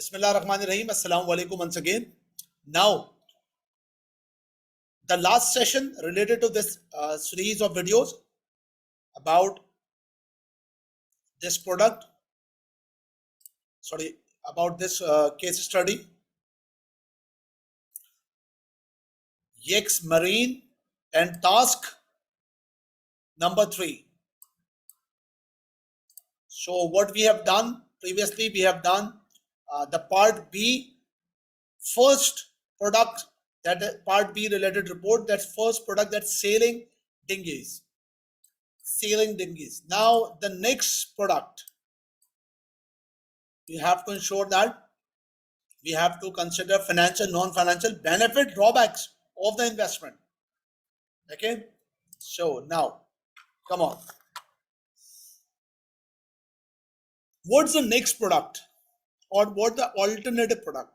Bismillahirrahmanirrahim. Assalamu alaikum once again. Now, the last session related to this series of videos about this product, about this case study, Yex Marine, and task number 3. So what we have done previously, we have done the part B, first product, that part B related report, that's first product, that's sailing dinghies. Now the next product, we have to ensure that we have to consider financial, non-financial benefit, drawbacks of the investment. Okay, so now come on, what's the next product, or what the alternative product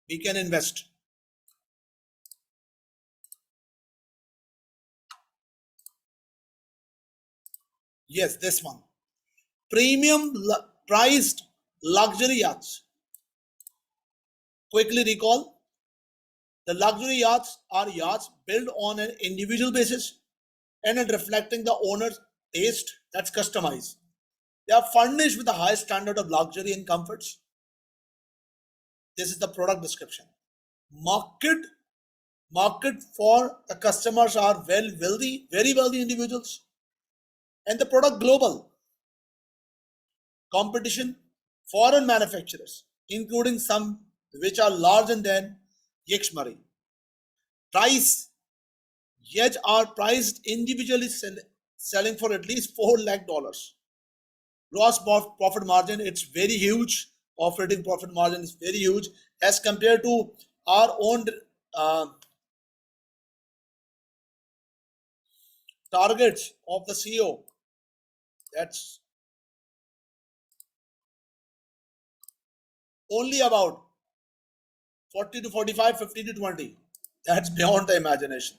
we can invest? Yes, this one, premium priced luxury yachts. Quickly recall, the luxury yachts are yachts built on an individual basis and reflecting the owner's taste, that's customized. They are furnished with a high standard of luxury and comforts. This is the product description. Market for the customers are very wealthy individuals, and the product global. Competition, foreign manufacturers, including some which are larger than Yex Marine. Price, yachts are priced individually, selling for at least $4 lakh. Gross profit margin, it's very huge. Operating profit margin is very huge as compared to our own targets of the CEO. That's only about 40 to 45, 50 to 20. That's beyond the imagination.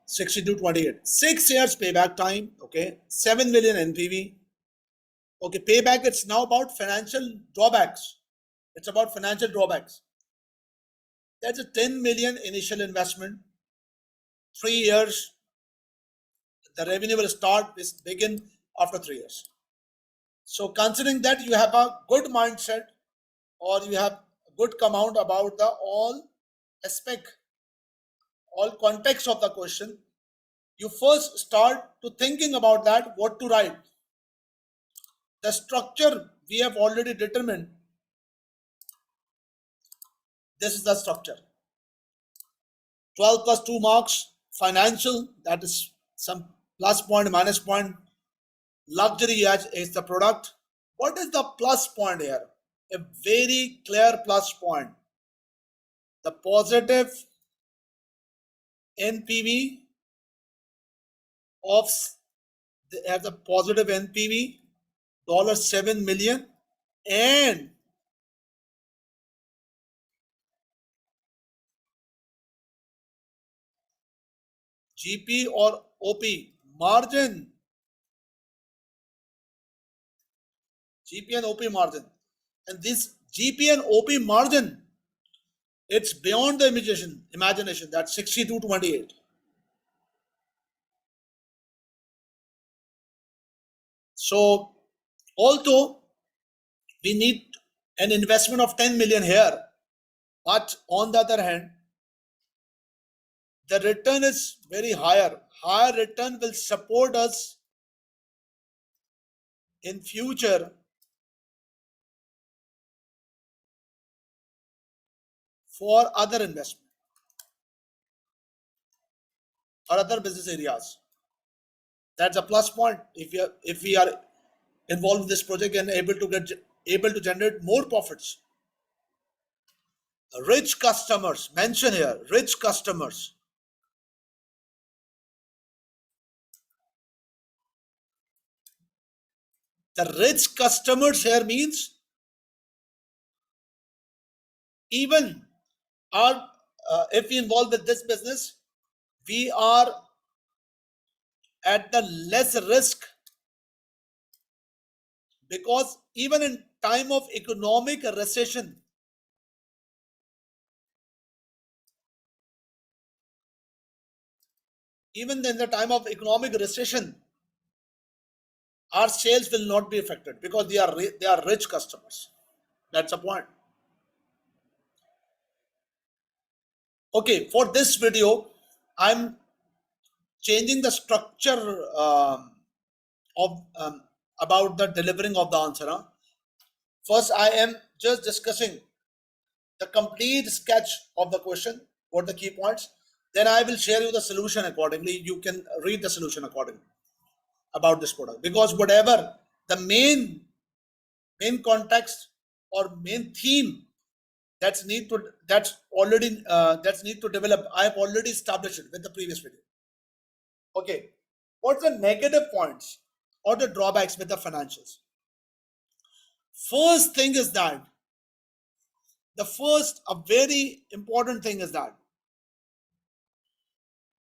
60 to 28. 6 years payback time. Okay. 7 million NPV. Okay. Payback, it's now about financial drawbacks. It's about financial drawbacks. That's a 10 million initial investment. 3 years. The revenue will begin after 3 years. So considering that you have a good mindset, or you have a good command about the all context of the question, you first start to thinking about that, what to write. The structure we have already determined. This is the structure. 12 plus 2 marks, financial, that is some plus point, minus point. Luxury yacht is the product. What is the plus point here? A very clear plus point. The positive NPV of, they have the positive NPV, $7 million, and GP or OP margin. GP and OP margin. And this GP and OP margin, it's beyond the imagination. That's 60 to 28. So, although we need an investment of 10 million here, but on the other hand, the return is very higher. Higher return will support us in future for other investment or other business areas. That's a plus point. If we are involved in this project and able to generate more profits. Rich customers, mention here, rich customers. The rich customers here means even our if we involve with this business, we are at the less risk because even in time of economic recession, even in the time of economic recession, our sales will not be affected because they are rich customers. That's the point. Okay, for this video, I'm changing the structure of about the delivering of the answer. Huh? First, I am just discussing the complete sketch of the question, what the key points. Then I will share you the solution accordingly. You can read the solution accordingly about this product, because whatever the main context or main theme that's need to develop, I have already established it with the previous video. Okay, what's the negative points or the drawbacks with the financials? First thing is that a very important thing is that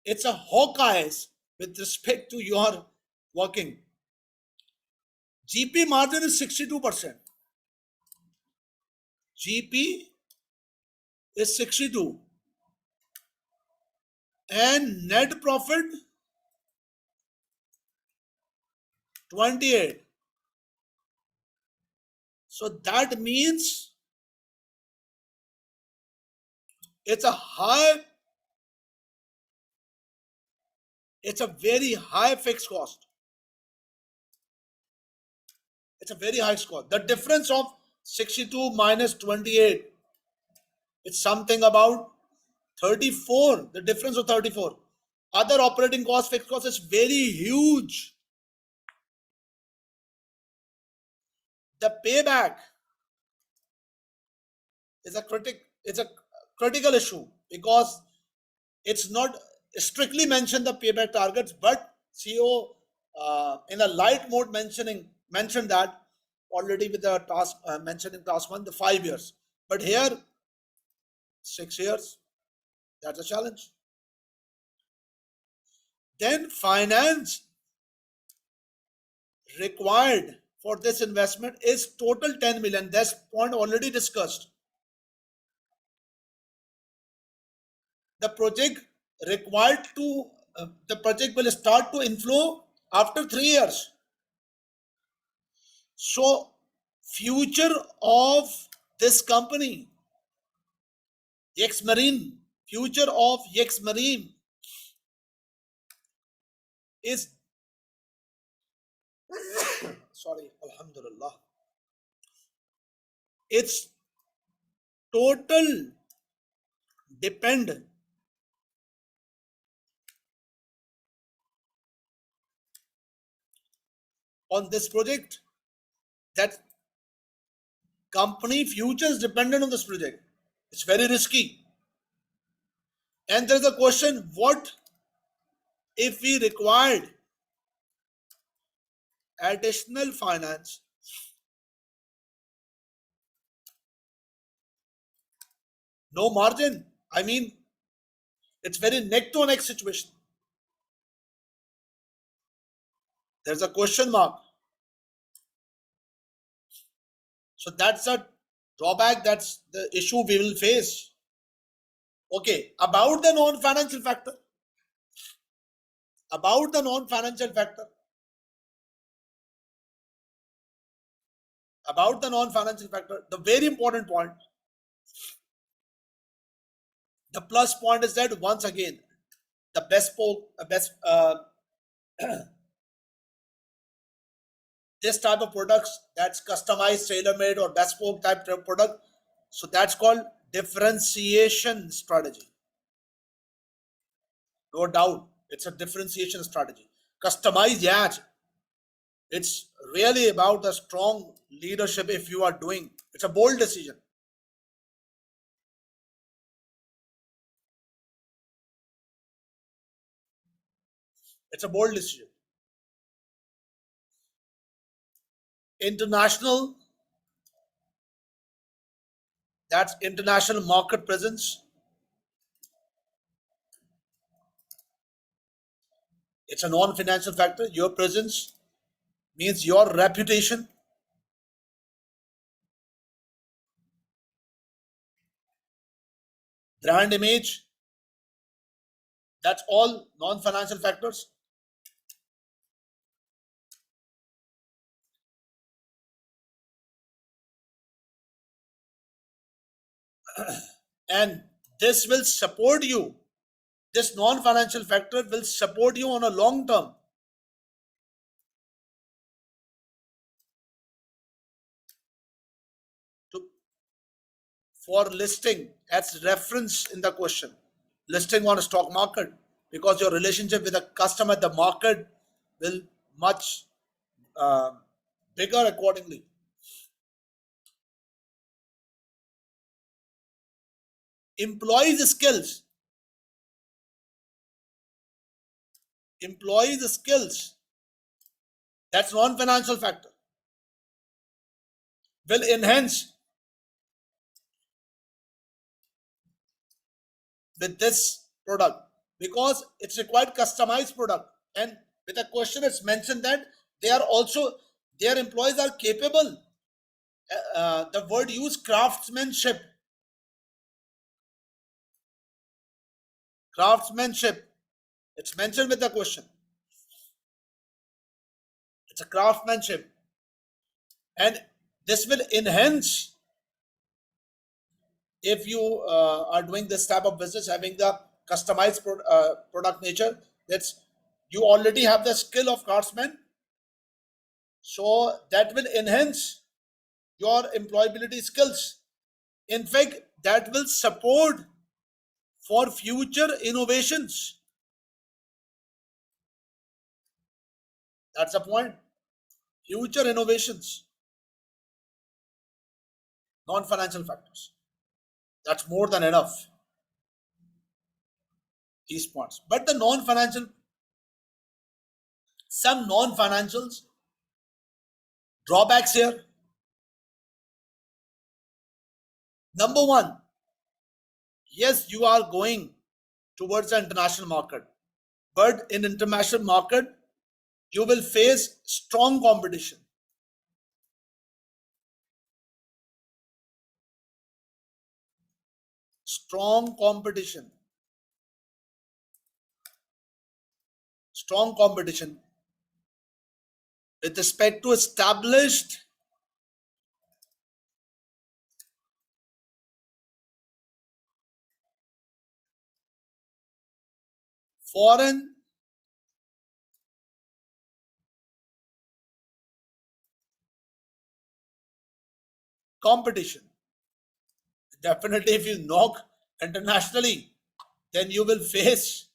it's a Hawkeyes with respect to your working. GP margin is 62%. GP is 62 and net profit 28. So that means it's a high, it's a very high fixed cost. It's a very high score. The difference of 62 minus 28, it's something about 34. The difference of 34. Other operating cost, fixed cost is very huge. The payback is a critical issue because it's not strictly mentioned the payback targets, but CEO in a light mode mentioned that already with the task mentioned in task 1 the 5 years, but here 6 years. That's a challenge. Then finance required for this investment is total 10 million. That's point already discussed. The project required to the project will start to inflow after 3 years. So future of this company, X Marine, future of X Marine is sorry, Alhamdulillah. It's total depend on this project. That company future is dependent on this project. It's very risky. And there's a question, what if we required additional finance? No margin. I mean, it's very neck to neck situation. There's a question mark. So that's a drawback. That's the issue we will face. Okay, about the non-financial factor. About the non-financial factor. About the non-financial factor, the very important point, the plus point is that once again, the this type of products that's customized, tailor-made, or bespoke type of product. So that's called differentiation strategy. No doubt, it's a differentiation strategy. Customized, yeah. It's really about the strong leadership if you are doing. It's a bold decision. It's a bold decision. International, that's international market presence. It's a non-financial factor. Your presence means your reputation. brand image. That's all non-financial factors. And this will support you. This non-financial factor will support you on a long term. To, for listing as reference in the question, listing on a stock market, because your relationship with the customer, the market will much uh, bigger accordingly. Employees skills, employees skills, that's non-financial factor, will enhance with this product, because it's a quite customized product. And with a question it's mentioned that they are also, their employees are capable. The word used, craftsmanship, craftsmanship, it's mentioned with the question. It's a craftsmanship, and this will enhance if you are doing this type of business, having the customized product nature. That's, you already have the skill of craftsman, so that will enhance your employability skills. In fact, that will support for future innovations. That's the point. Future innovations, non-financial factors. That's more than enough. These points. But the non-financial, some non-financials drawbacks here. Number one, yes, you are going towards the international market, but in international market, you will face strong competition. Strong competition. Strong competition with respect to established foreign competition. Definitely, if you knock internationally, then you will face,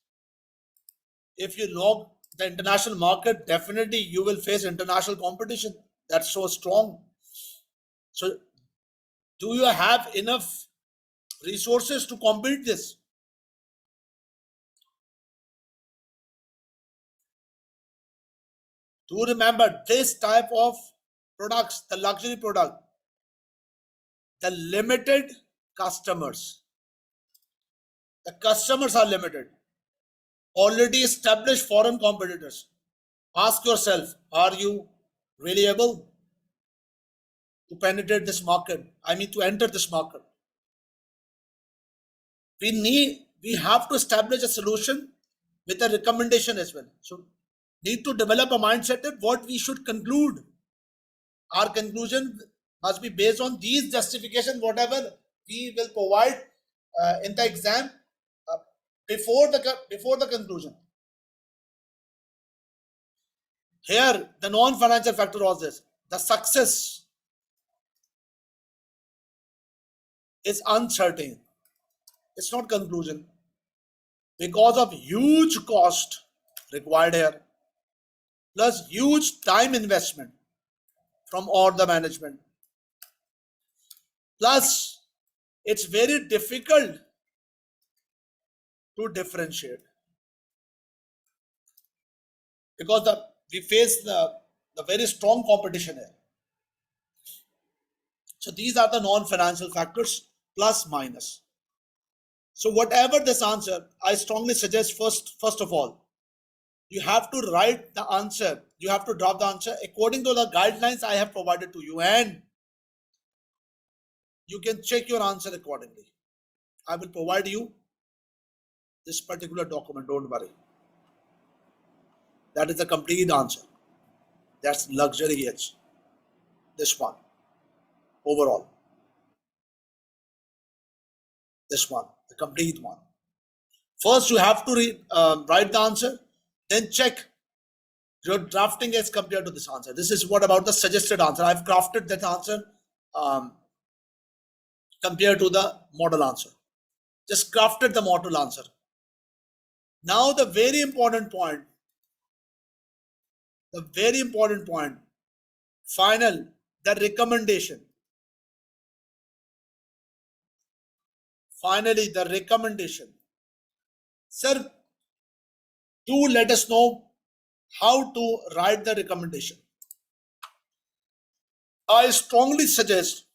if you knock the international market, definitely you will face international competition. That's so strong. So, do you have enough resources to compete this? Do remember this type of products, the luxury product, the limited customers. The customers are limited. Already established foreign competitors. Ask yourself, are you really able to penetrate this market? I mean, to enter this market. We have to establish a solution with a recommendation as well. So, need to develop a mindset that what we should conclude. Our conclusion must be based on these justification, whatever we will provide in the exam uh, before the conclusion. Here, the non-financial factor was this: the success is uncertain. It's not conclusion because of huge cost required here, plus huge time investment from all the management. Plus, it's very difficult to differentiate because we face the very strong competition here. So these are the non-financial factors, plus minus. So whatever this answer, I strongly suggest first of all, you have to write the answer. You have to drop the answer according to the guidelines I have provided to you, and you can check your answer accordingly. I will provide you this particular document, don't worry. That is the complete answer. That's luxury yachts. This one, overall. This one, the complete one. First, you have to write the answer, then check your drafting as compared to this answer. This is what about the suggested answer. I've crafted that answer um, compared to the model answer. Just crafted the model answer. Now, the very important point, final, the recommendation. Finally, the recommendation. Sir, do let us know how to write the recommendation. I strongly suggest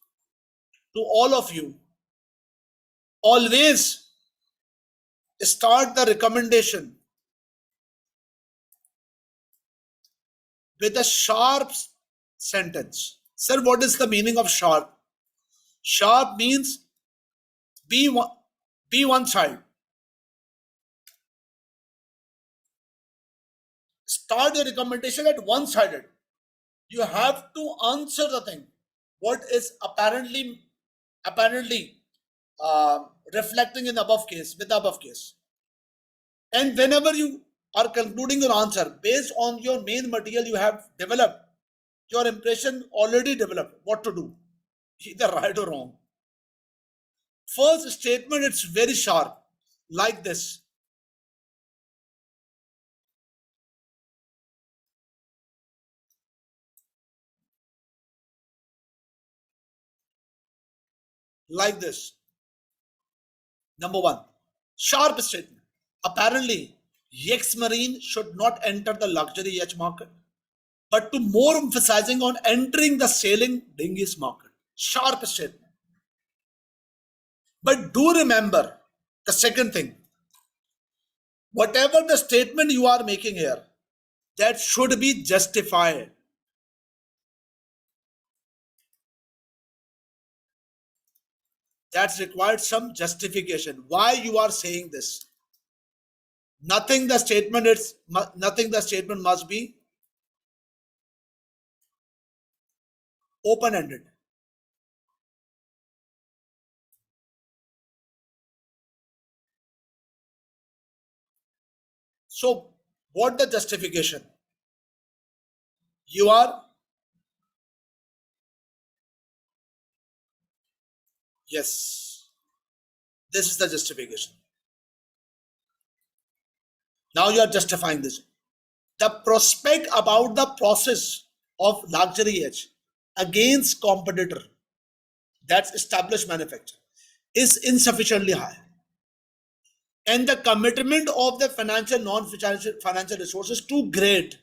to all of you, always start the recommendation with a sharp sentence. Sir, what is the meaning of sharp? Sharp means be one side. Start the recommendation at one-sided. You have to answer the thing. What is apparently reflecting in the above case, with the above case. And whenever you are concluding your answer based on your main material you have developed, your impression already developed, what to do, either right or wrong. First statement, it's very sharp, like this. Like this. Number one, sharp statement. Apparently, Yex Marine should not enter the luxury yacht market, but to more emphasizing on entering the sailing dinghies market. Sharp statement. But do remember the second thing. Whatever the statement you are making here, that should be justified. That's required some justification. Why you are saying this? Nothing the statement must be open-ended. So, what the justification? You are, yes, this is the justification. Now you are justifying this. The prospect about the process of luxury edge against competitor, that's established manufacturer, is insufficiently high. And the commitment of the financial, non-financial resources too great.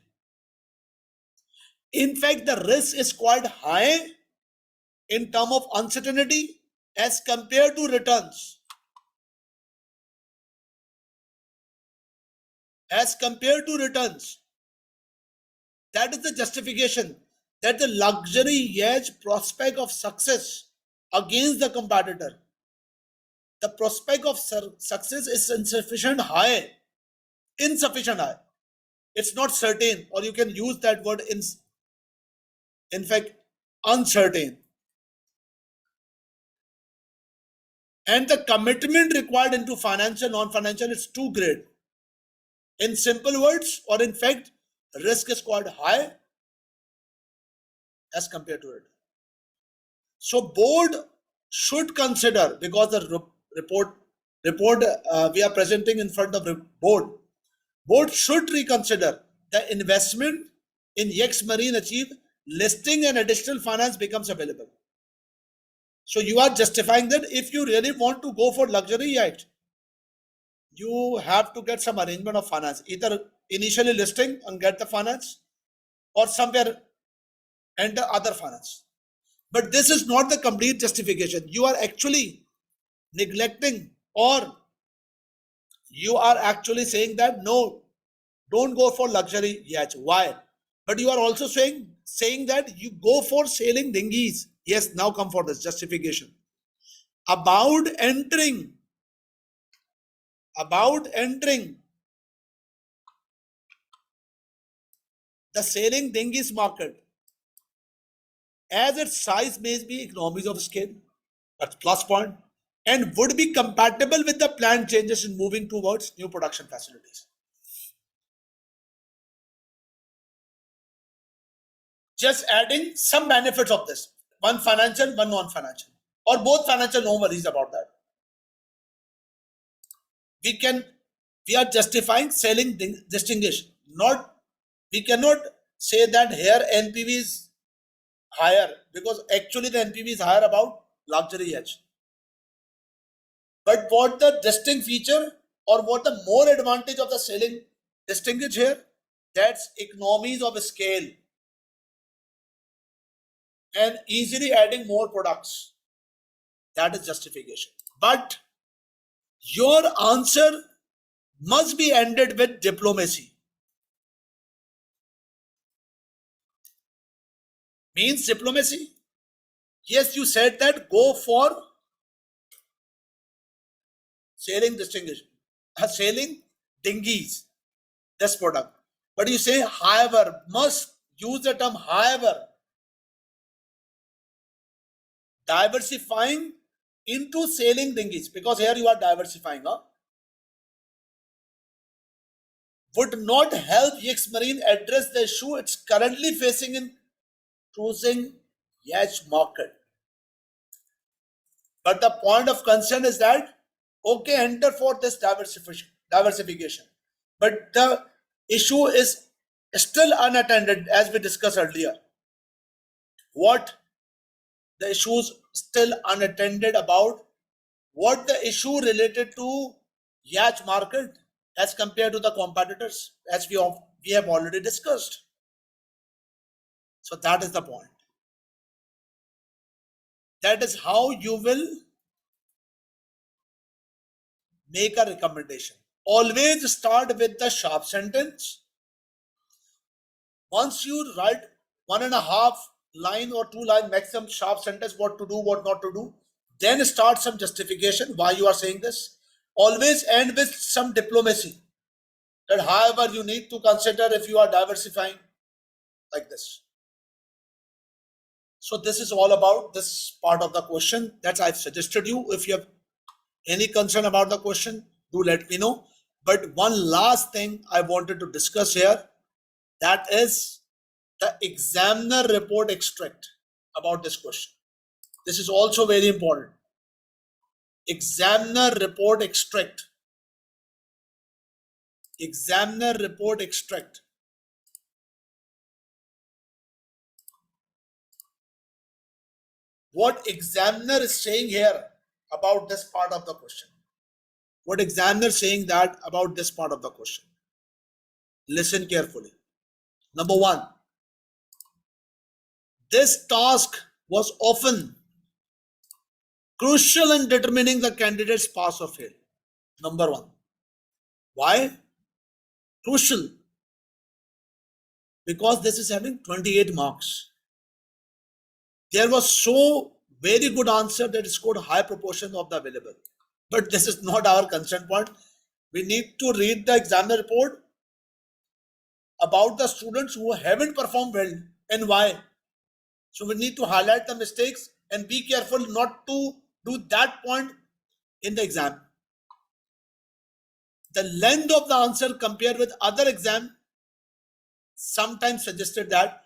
In fact, the risk is quite high in terms of uncertainty as compared to returns. As compared to returns. That is the justification that the luxury edge prospect of success against the competitor. The prospect of success is insufficient high. Insufficient high. It's not certain, or you can use that word in fact, uncertain. And the commitment required into financial, non-financial is too great. In simple words, or in fact, risk is quite high as compared to it. So board should consider, because the report we are presenting in front of the board should reconsider the investment in Yex Marine achieve listing and additional finance becomes available. So you are justifying that if you really want to go for luxury yacht, you have to get some arrangement of finance, either initially listing and get the finance, or somewhere enter other finance. But this is not the complete justification. You are actually neglecting, or you are actually saying that no, don't go for luxury yacht. Why? But you are also saying that you go for sailing dinghies. Yes, now come for this justification. About entering about entering the sailing dinghies market, as its size may be economies of scale, that's plus point, and would be compatible with the planned changes in moving towards new production facilities. Just adding some benefits of this, one financial, one non-financial, or both financial, no worries about that. We are justifying selling distinguish, not, we cannot say that here NPV is higher, because actually the NPV is higher about luxury edge. But what the distinct feature or what the more advantage of the selling distinguish here, that's economies of scale and easily adding more products. That is justification. But your answer must be ended with diplomacy. Means diplomacy. Yes, you said that go for sailing distinguished, sailing dinghies, this product. But you say, however, must use the term however, diversifying into sailing dinghies, because here you are diversifying, would not help Yachts Marine address the issue it's currently facing in cruising yacht market. But the point of concern is that, okay, enter for this diversification. But the issue is still unattended, as we discussed earlier. What the issues still unattended about? What the issue related to yacht market as compared to the competitors, as we have already discussed. So that is the point. That is how you will make a recommendation. Always start with the sharp sentence. Once you write 1.5 line or 2 line maximum sharp sentence, what to do, what not to do, then start some justification why you are saying this. Always end with some diplomacy. That however you need to consider if you are diversifying, like this. So this is all about this part of the question that I've suggested you. If you have any concern about the question, do let me know. But one last thing I wanted to discuss here, that is the examiner report extract about this question. This is also very important. Examiner report extract. Examiner report extract. What examiner is saying here about this part of the question? What examiner is saying that about this part of the question? Listen carefully. Number one, this task was often crucial in determining the candidate's pass or fail. Number one. Why? Crucial. Because this is having 28 marks. There was so very good answer that scored high proportion of the available. But this is not our concern point. We need to read the examiner report about the students who haven't performed well and why. So we need to highlight the mistakes and be careful not to do that point in the exam. The length of the answer compared with other exam sometimes suggested that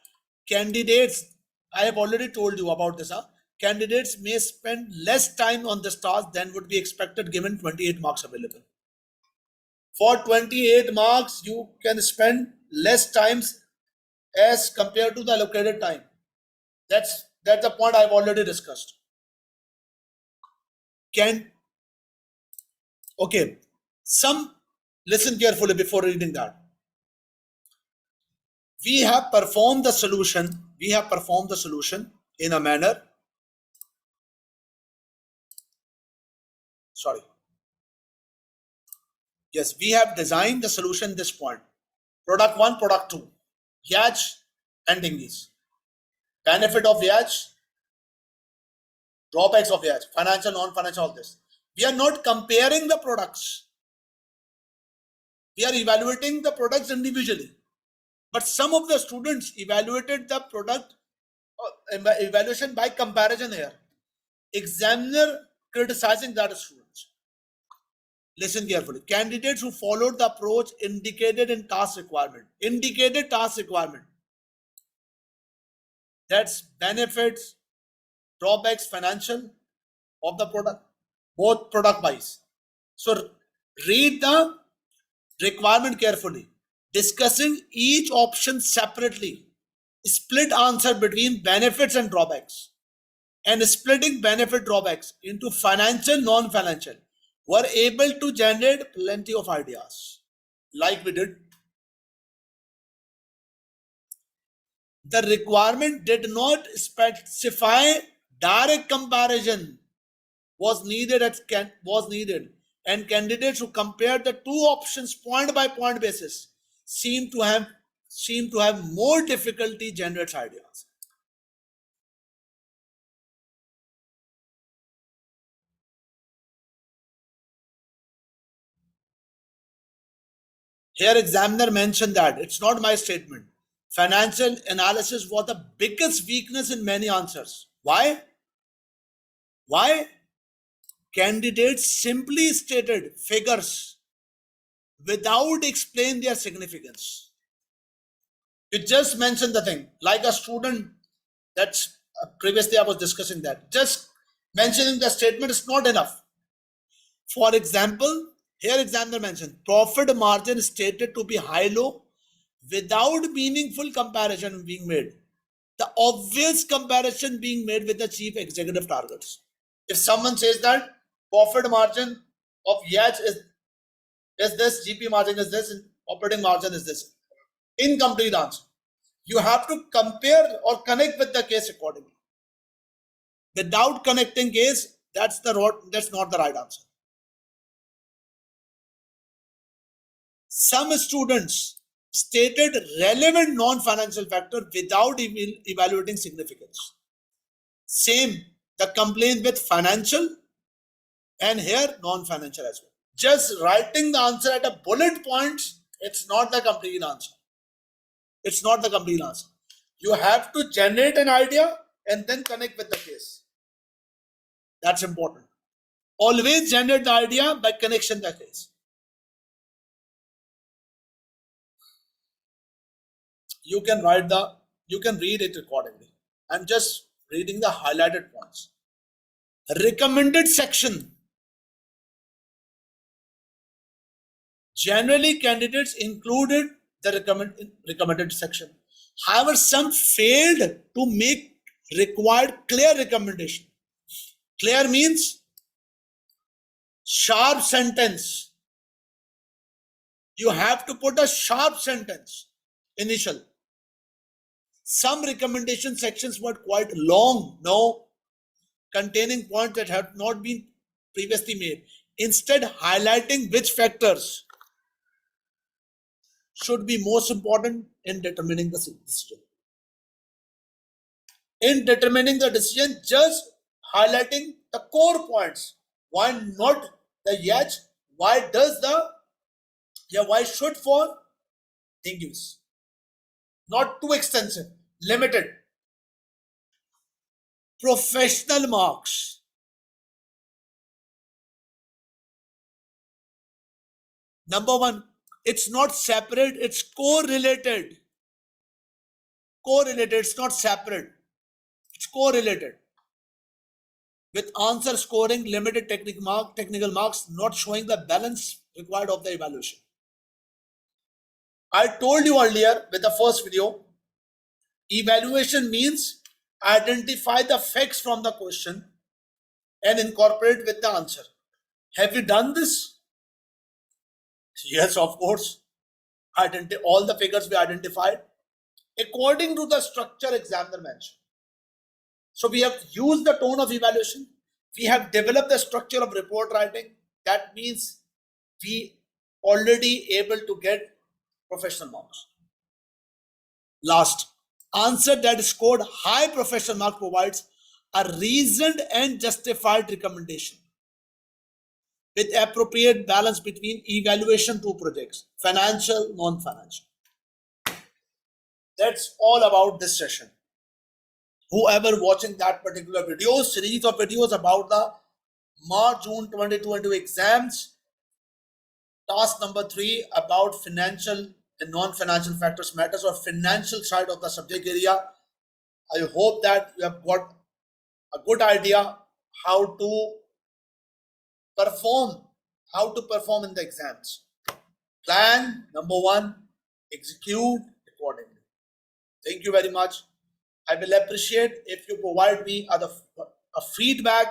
candidates, I have already told you about this, candidates may spend less time on this task than would be expected given 28 marks available. For 28 marks, you can spend less times as compared to the allocated time. That's the point I've already discussed. Okay, listen carefully before reading that. We have performed the solution in a manner, yes, we have designed the solution this point. Product 1, product 2, yachts and dinghies. Benefit of yachts, drawbacks of yachts, financial, non-financial, all this. We are not comparing the products. We are evaluating the products individually, but some of the students evaluated the product evaluation by comparison here. Examiner criticizing that students. Listen carefully. Candidates who followed the approach indicated in task requirement. Indicated task requirement. That's benefits, drawbacks, financial of the product, both product wise. So read the requirement carefully. Discussing each option separately. Split answer between benefits and drawbacks. And splitting benefit drawbacks into financial, non-financial, were able to generate plenty of ideas, like we did. The requirement did not specify direct comparison was needed, and candidates who compared the two options point by point basis seem to have more difficulty generates ideas. Here, examiner mentioned that it's not my statement. Financial analysis was the biggest weakness in many answers. Why? Why? Candidates simply stated figures without explaining their significance. You just mentioned the thing, like a student that's previously I was discussing that. Just mentioning the statement is not enough. For example, here examiner mentioned profit margin stated to be high-low without meaningful comparison being made. The obvious comparison being made with the chief executive targets. If someone says that profit margin of Yacht is this, GP margin is this, and operating margin is this, incomplete answer. You have to compare or connect with the case accordingly. Without connecting case, that's not the right answer. Some students stated relevant non-financial factor without evaluating significance. Same, the complaint with financial and here non-financial as well. Just writing the answer at a bullet points, it's not the complete answer. It's not the complete answer. You have to generate an idea and then connect with the case. That's important. Always generate the idea by connection the case. You can read it accordingly. I'm just reading the highlighted points. Recommended section. Generally, candidates included the recommended section. However, some failed to make required clear recommendation. Clear means sharp sentence. You have to put a sharp sentence initial. Some recommendation sections were quite long, containing points that had not been previously made. Instead, highlighting which factors should be most important in determining the decision. In determining the decision, just highlighting the core points. Why not the yet? Why should for think use? Not too extensive, limited. Professional marks. Number one, it's not separate, it's correlated. Correlated, it's not separate. It's correlated. With answer scoring limited technical marks, not showing the balance required of the evaluation. I told you earlier with the first video, evaluation means identify the facts from the question and incorporate with the answer. Have you done this? Yes, of course. All the figures we identified according to the structure examiner mentioned. So we have used the tone of evaluation. We have developed the structure of report writing. That means we already able to get professional marks. Last, answer that scored high professional mark provides a reasoned and justified recommendation. with appropriate balance between evaluation to projects, financial, non-financial. That's all about this session. Whoever watching that particular video, series of videos about the March-June 2022 exams, task number 3 about financial and non-financial factors matters, or financial side of the subject area. I hope that you have got a good idea how to perform in the exams. Plan, number 1, execute accordingly. Thank you very much. I will appreciate if you provide me a feedback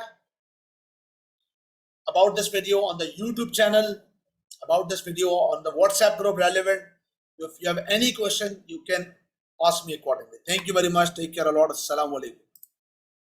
about this video on the YouTube channel, about this video on the WhatsApp group relevant. If you have any question, you can ask me accordingly. Thank you very much. Take care a lot. Assalamu alaikum.